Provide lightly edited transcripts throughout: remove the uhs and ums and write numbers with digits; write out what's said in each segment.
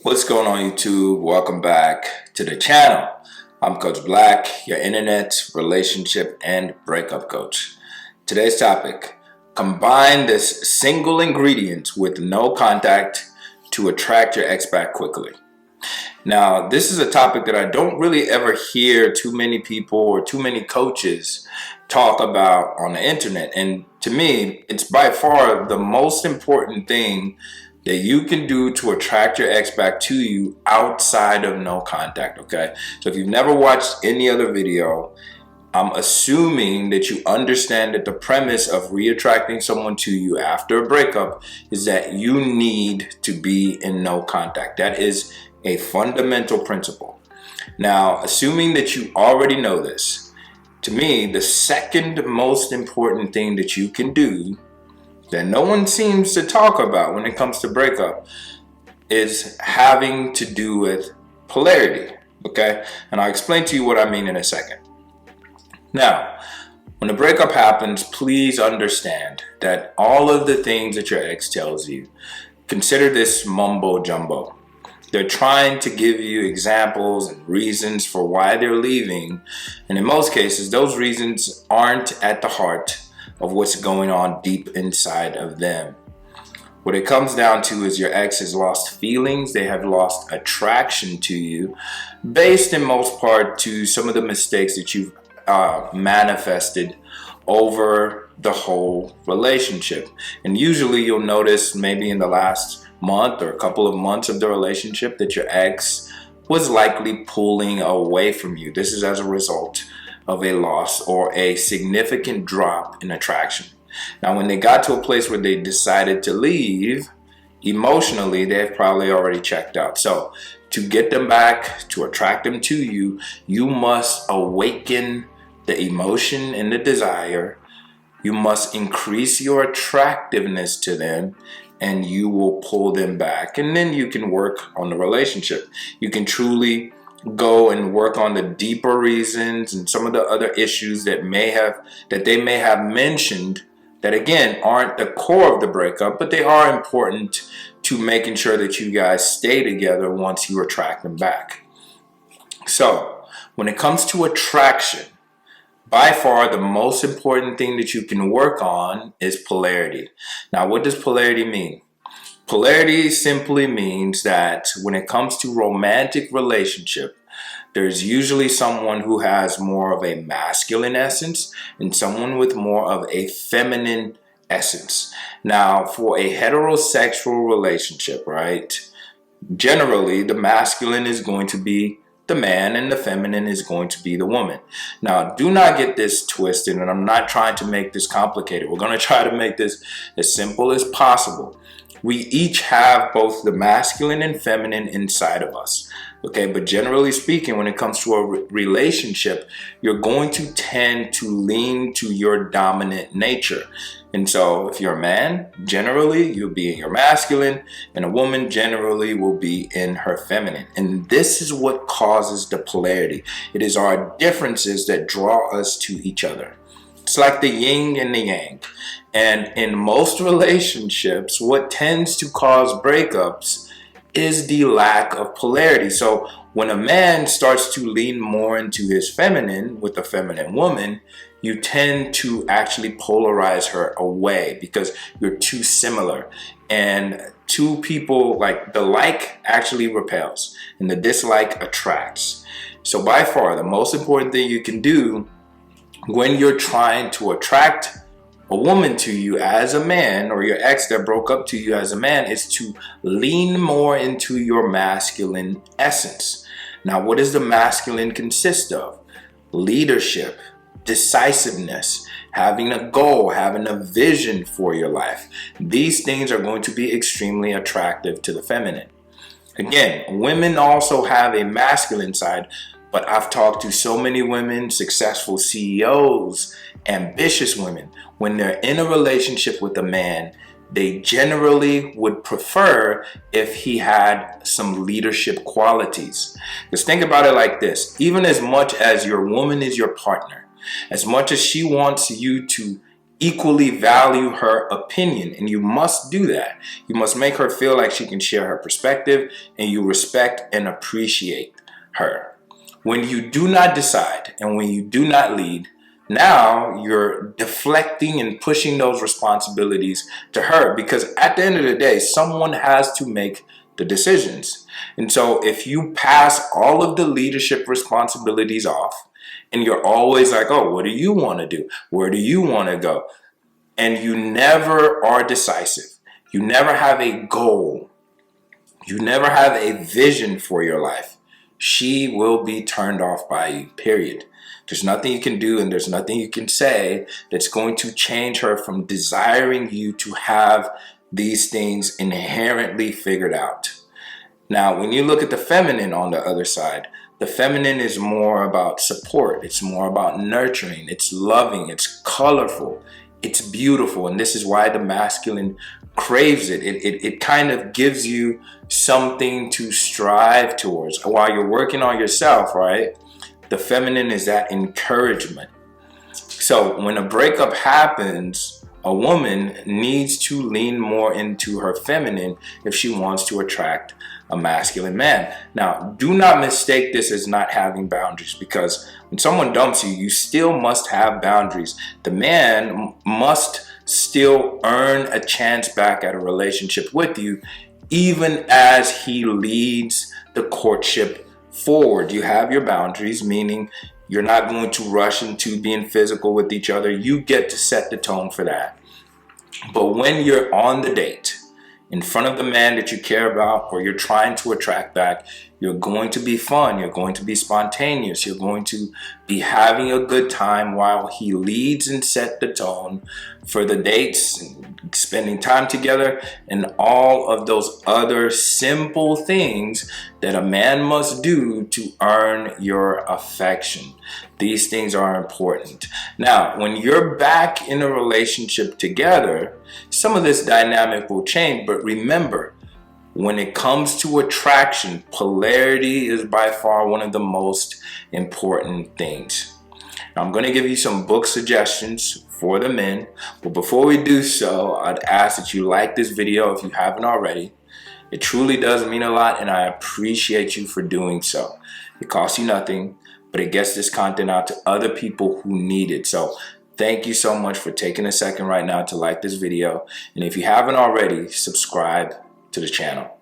What's going on YouTube? Welcome back to the channel. I'm Coach Black, your internet, relationship, and breakup coach. Today's topic: combine this single ingredient with no contact to attract your ex back quickly. Now, this is a topic that I don't really ever hear too many people or too many coaches talk about on the internet. And to me, it's by far the most important thing that you can do to attract your ex back to you outside of no contact, okay? So if you've never watched any other video, I'm assuming that you understand that the premise of re-attracting someone to you after a breakup is that you need to be in no contact. That is a fundamental principle. Now, assuming that you already know this, to me, the second most important thing that you can do that no one seems to talk about when it comes to breakup is having to do with polarity, okay? And I'll explain to you what I mean in a second. Now, when a breakup happens, please understand that all of the things that your ex tells you, consider this mumbo jumbo. They're trying to give you examples and reasons for why they're leaving. And in most cases, those reasons aren't at the heart of what's going on deep inside of them. What it comes down to is your ex has lost feelings. They have lost attraction to you, based in most part to some of the mistakes that you've manifested over the whole relationship. And usually you'll notice maybe in the last month or a couple of months of the relationship that your ex was likely pulling away from you. This is as a result of a loss or a significant drop in attraction. Now, when they got to a place where they decided to leave, emotionally, they've probably already checked out. So to get them back, to attract them to you, you must awaken the emotion and the desire. You must increase your attractiveness to them, and you will pull them back. And then you can work on the relationship. You can truly go and work on the deeper reasons and some of the other issues that they may have mentioned that, again, aren't the core of the breakup, but they are important to making sure that you guys stay together once you attract them back. So when it comes to attraction, by far the most important thing that you can work on is polarity. Now, what does polarity mean? Polarity simply means that when it comes to romantic relationship, there's usually someone who has more of a masculine essence and someone with more of a feminine essence. Now, for a heterosexual relationship, right, generally the masculine is going to be the man and the feminine is going to be the woman. Now, do not get this twisted, and I'm not trying to make this complicated. We're going to try to make this as simple as possible. We each have both the masculine and feminine inside of us. Okay, but generally speaking, when it comes to a relationship, you're going to tend to lean to your dominant nature. And so if you're a man, generally you'll be in your masculine, and a woman generally will be in her feminine. And this is what causes the polarity. It is our differences that draw us to each other. It's like the yin and the yang. And in most relationships, what tends to cause breakups is the lack of polarity. So when a man starts to lean more into his feminine with a feminine woman, you tend to actually polarize her away because you're too similar. And two people, like, the like actually repels and the dislike attracts. So by far, the most important thing you can do when you're trying to attract a woman to you as a man, or your ex that broke up to you as a man, is to lean more into your masculine essence. Now, what does the masculine consist of? Leadership, decisiveness, having a goal, having a vision for your life. These things are going to be extremely attractive to the feminine. Again, women also have a masculine side, but I've talked to so many women, successful CEOs, ambitious women. When they're in a relationship with a man, they generally would prefer if he had some leadership qualities. Because think about it like this: even as much as your woman is your partner, as much as she wants you to equally value her opinion, and you must do that. You must make her feel like she can share her perspective, and you respect and appreciate her. When you do not decide and when you do not lead, now you're deflecting and pushing those responsibilities to her, because at the end of the day, someone has to make the decisions. And so if you pass all of the leadership responsibilities off and you're always like, oh, what do you want to do? Where do you want to go? And you never are decisive. You never have a goal. You never have a vision for your life. She will be turned off by you, period. There's nothing you can do and there's nothing you can say that's going to change her from desiring you to have these things inherently figured out. Now, when you look at the feminine on the other side, the feminine is more about support. It's more about nurturing. It's loving. It's colorful. It's beautiful. And this is why the masculine craves it. It kind of gives you something to strive towards while you're working on yourself, right? The feminine is that encouragement. So when a breakup happens, a woman needs to lean more into her feminine if she wants to attract a masculine man. Now, do not mistake this as not having boundaries, because when someone dumps you, you still must have boundaries. The man must still earn a chance back at a relationship with you, even as he leads the courtship forward. You have your boundaries, meaning you're not going to rush into being physical with each other. You get to set the tone for that. But when you're on the date, in front of the man that you care about or you're trying to attract back, you're going to be fun. You're going to be spontaneous. You're going to be having a good time while he leads and set the tone for the dates, spending time together, and all of those other simple things that a man must do to earn your affection. These things are important. Now, when you're back in a relationship together, some of this dynamic will change, but remember, when it comes to attraction, polarity is by far one of the most important things. Now, I'm going to give you some book suggestions for the men, but before we do so, I'd ask that you like this video if you haven't already. It truly does mean a lot, and I appreciate you for doing so. It costs you nothing, but it gets this content out to other people who need it. So thank you so much for taking a second right now to like this video. And if you haven't already, subscribe to the channel.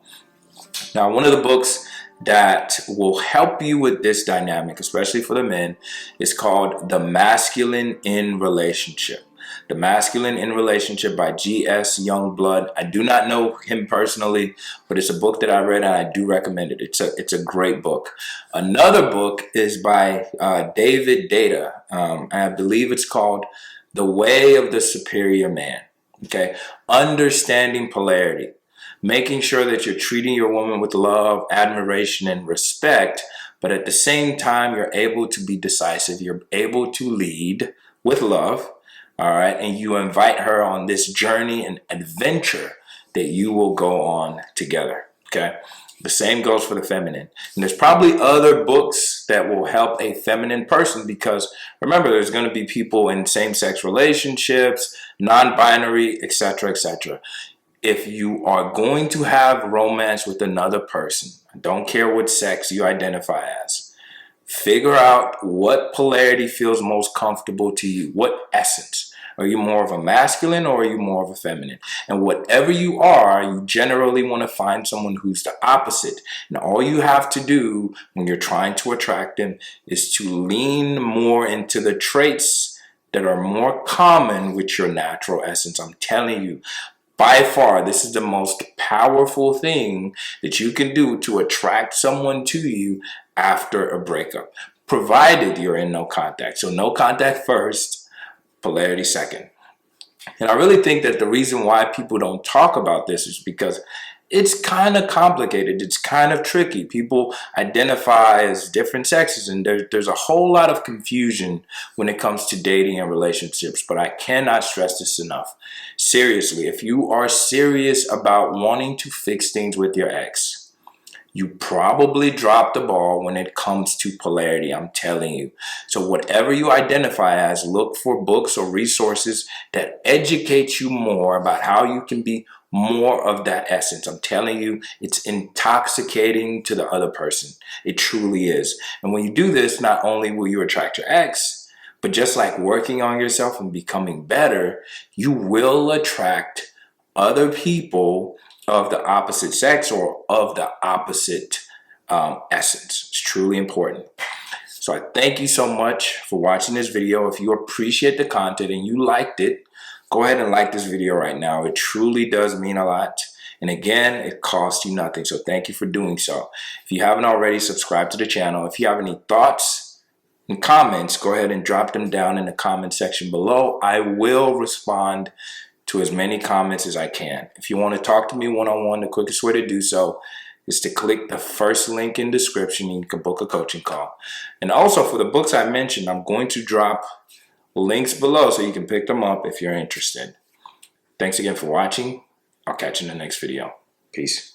Now, one of the books that will help you with this dynamic, especially for the men, is called The Masculine in Relationship. The Masculine in Relationship by G.S. Youngblood. I do not know him personally, but it's a book that I read and I do recommend it. It's a great book. Another book is by David Data. I believe it's called The Way of the Superior Man. Okay, understanding polarity. Making sure that you're treating your woman with love, admiration, and respect, but at the same time, you're able to be decisive. You're able to lead with love, all right? And you invite her on this journey and adventure that you will go on together, okay? The same goes for the feminine. And there's probably other books that will help a feminine person, because remember, there's going to be people in same-sex relationships, non-binary, etc., etc. If you are going to have romance with another person, I don't care what sex you identify as, figure out what polarity feels most comfortable to you. What essence? Are you more of a masculine or are you more of a feminine? And whatever you are, you generally want to find someone who's the opposite. And all you have to do when you're trying to attract them is to lean more into the traits that are more common with your natural essence. I'm telling you, by far, this is the most powerful thing that you can do to attract someone to you after a breakup, provided you're in no contact. So no contact first, polarity second. And I really think that the reason why people don't talk about this is because it's kind of complicated. It's kind of tricky. People identify as different sexes, and there's a whole lot of confusion when it comes to dating and relationships. But I cannot stress this enough. Seriously, if you are serious about wanting to fix things with your ex, you probably dropped the ball when it comes to polarity. I'm telling you. So whatever you identify as, look for books or resources that educate you more about how you can be more of that essence. I'm telling you, it's intoxicating to the other person. It truly is. And when you do this, not only will you attract your ex, but just like working on yourself and becoming better, you will attract other people of the opposite sex or of the opposite essence. It's truly important. So I thank you so much for watching this video. If you appreciate the content and you liked it, go ahead and like this video right now. It truly does mean a lot. And again, it costs you nothing. So thank you for doing so. If you haven't already, subscribe to the channel. If you have any thoughts and comments, go ahead and drop them down in the comment section below. I will respond to as many comments as I can. If you want to talk to me one-on-one, the quickest way to do so is to click the first link in description and you can book a coaching call. And also for the books I mentioned, I'm going to drop links below so you can pick them up if you're interested. Thanks again for watching. I'll catch you in the next video. Peace.